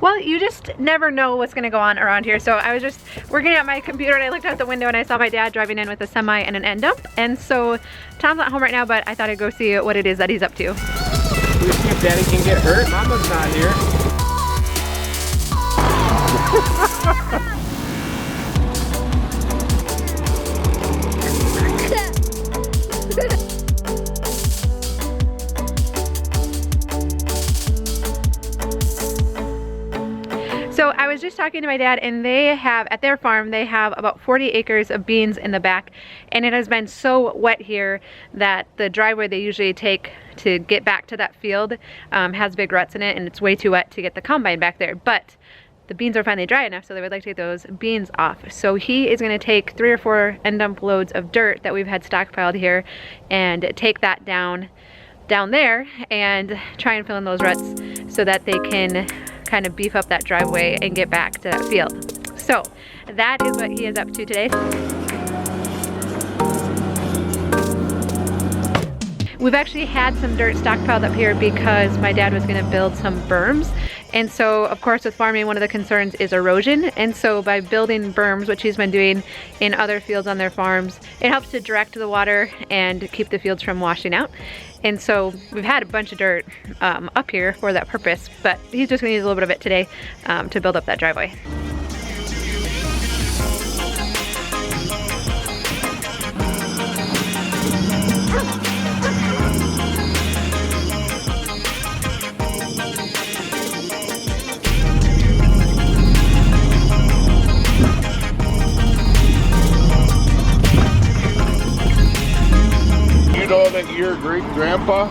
Well, you just never know what's gonna go on around here. So I was just working at my computer and I looked out the window and I saw my dad driving in with a semi and an end dump. And so Tom's not home right now, but I thought I'd go see what it is that he's up to. We see if Daddy can get hurt. Mama's not here. So I was just talking to my dad, and they have, at their farm, they have about 40 acres of beans in the back, and it has been so wet here that the driveway they usually take to get back to that field has big ruts in it, and it's way too wet to get the combine back there. But the beans are finally dry enough, so they would like to get those beans off. So he is gonna take 3 or 4 end dump loads of dirt that we've had stockpiled here and take that down there and try and fill in those ruts so that they can kind of beef up that driveway and get back to that field. So that is what he is up to today. We've actually had some dirt stockpiled up here because my dad was gonna build some berms. And so, of course, with farming, one of the concerns is erosion. And so by building berms, which he's been doing in other fields on their farms, it helps to direct the water and keep the fields from washing out. And so we've had a bunch of dirt up here for that purpose, but he's just gonna use a little bit of it today to build up that driveway. You know that your great-grandpa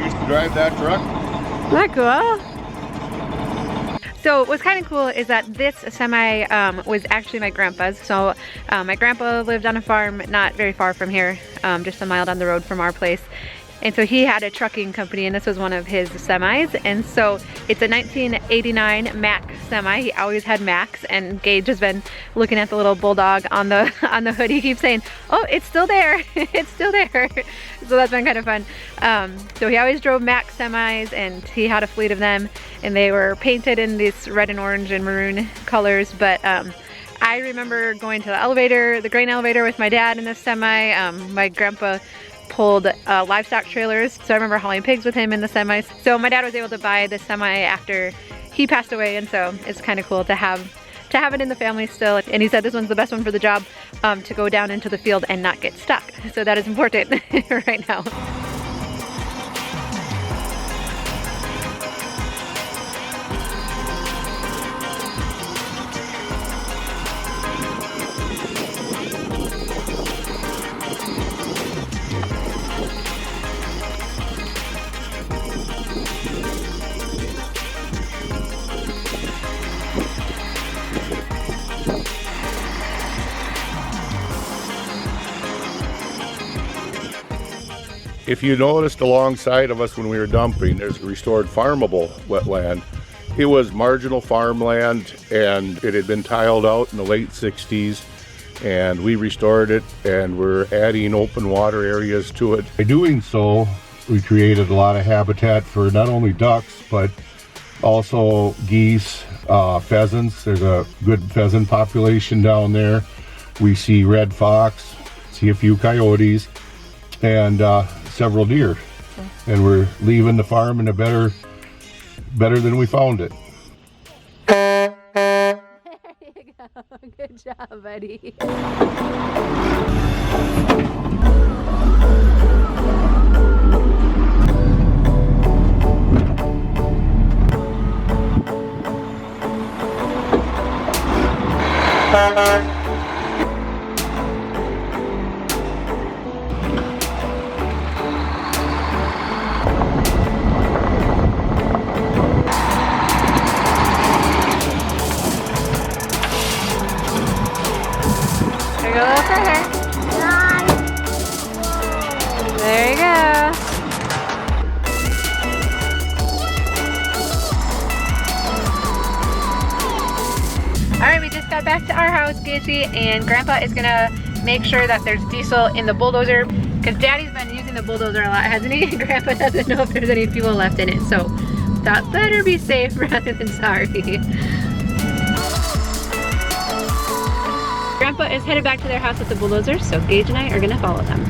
used to drive that truck? Isn't that cool? So what's kind of cool is that this semi was actually my grandpa's. So my grandpa lived on a farm not very far from here, just a mile down the road from our place. And so he had a trucking company, and this was one of his semis. And so it's a 1989 Mack semi. He always had Macks, and Gage has been looking at the little bulldog on the hood. He keeps saying, "Oh, it's still there, it's still there." So that's been kind of fun. So he always drove Mack semis, and he had a fleet of them, and they were painted in these red and orange and maroon colors. But I remember going to the elevator, the grain elevator, with my dad in this semi. My grandpa pulled livestock trailers, so I remember hauling pigs with him in the semis. So my dad was able to buy the semi after he passed away, and so it's kind of cool to have it in the family still. And he said this one's the best one for the job, to go down into the field and not get stuck. So that is important right now. If you noticed alongside of us when we were dumping, there's a restored farmable wetland. It was marginal farmland, and it had been tiled out in the late 60s, and we restored it, and we're adding open water areas to it. By doing so, we created a lot of habitat for not only ducks, but also geese, pheasants. There's a good pheasant population down there. We see red fox, see a few coyotes, and several deer. And we're leaving the farm in a better than we found it. There you go. Good job, buddy. Go a little further. There you go. Alright, we just got back to our house, Gagey, and Grandpa is gonna make sure that there's diesel in the bulldozer, because Daddy's been using the bulldozer a lot, hasn't he? Grandpa doesn't know if there's any fuel left in it, so thought better be safe rather than sorry. Grandpa is headed back to their house with the bulldozer, so Gage and I are gonna follow them.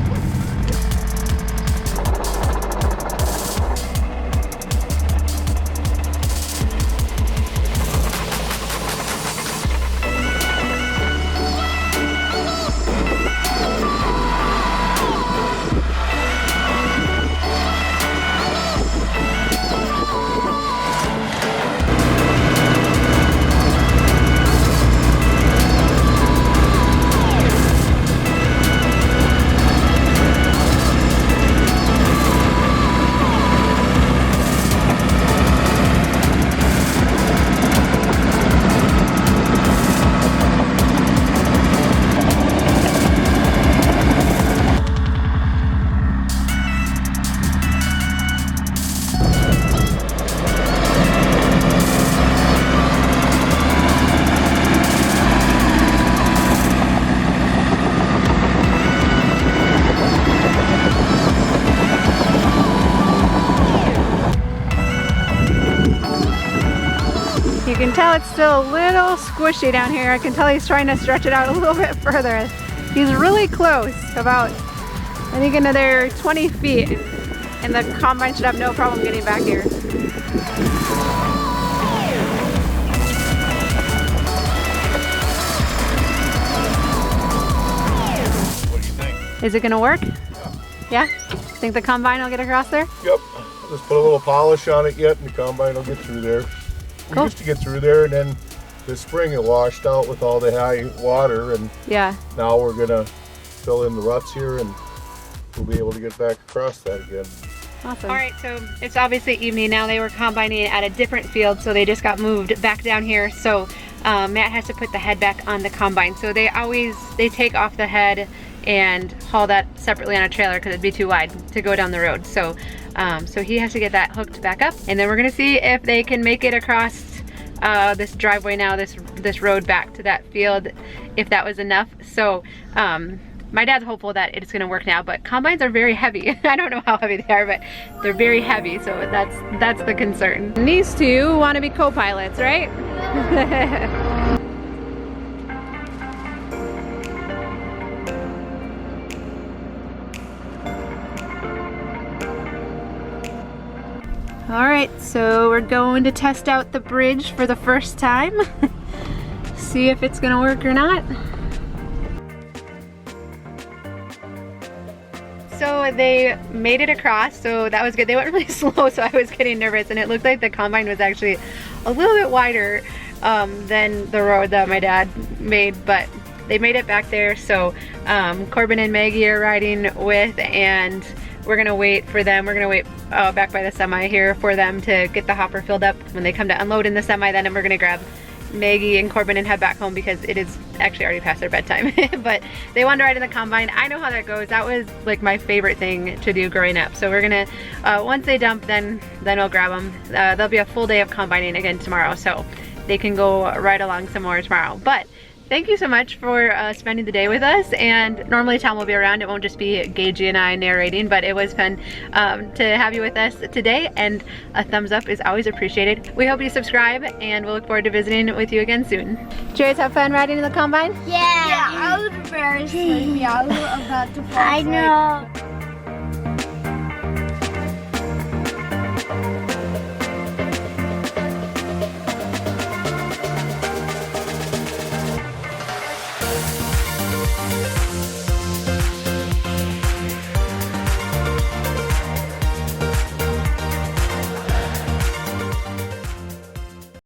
You can tell it's still a little squishy down here. I can tell he's trying to stretch it out a little bit further. He's really close, about, I think, another 20 feet. And the combine should have no problem getting back here. What do you think? Is it gonna work? Yeah? Think the combine will get across there? Yep. Just put a little polish on it yet and the combine will get through there. We Cool. used to get through there, and then this spring it washed out with all the high water, and Yeah. now we're gonna fill in the ruts here and we'll be able to get back across that again. Awesome. All right, so it's obviously evening now. They were combining at a different field, so they just got moved back down here. So Matt has to put the head back on the combine. So they take off the head and haul that separately on a trailer because it'd be too wide to go down the road. So so he has to get that hooked back up, and then we're gonna see if they can make it across this driveway now, this road back to that field, if that was enough. So my dad's hopeful that it's gonna work now, but combines are very heavy. I don't know how heavy they are, but they're very heavy, so that's the concern. And these two want to be co-pilots, right? All right, so we're going to test out the bridge for the first time. See if it's gonna work or not. So they made it across, so that was good. They went really slow, so I was getting nervous, and it looked like the combine was actually a little bit wider than the road that my dad made, but they made it back there. So Corbin and Maggie are riding with, and we're gonna wait for them. We're gonna wait back by the semi here for them to get the hopper filled up. When they come to unload in the semi, then we're gonna grab Maggie and Corbin and head back home because it is actually already past their bedtime. But they wanted to ride in the combine. I know how that goes. That was like my favorite thing to do growing up. So we're gonna, once they dump, then we'll grab them. There'll be a full day of combining again tomorrow, so they can go ride along some more tomorrow. But thank you so much for spending the day with us, and normally Tom will be around. It won't just be Gagey and I narrating, but it was fun to have you with us today, and a thumbs up is always appreciated. We hope you subscribe, and we'll look forward to visiting with you again soon. Did you guys have fun riding in the combine? Yeah, I was very sleepy. I was about to fall asleep. I know.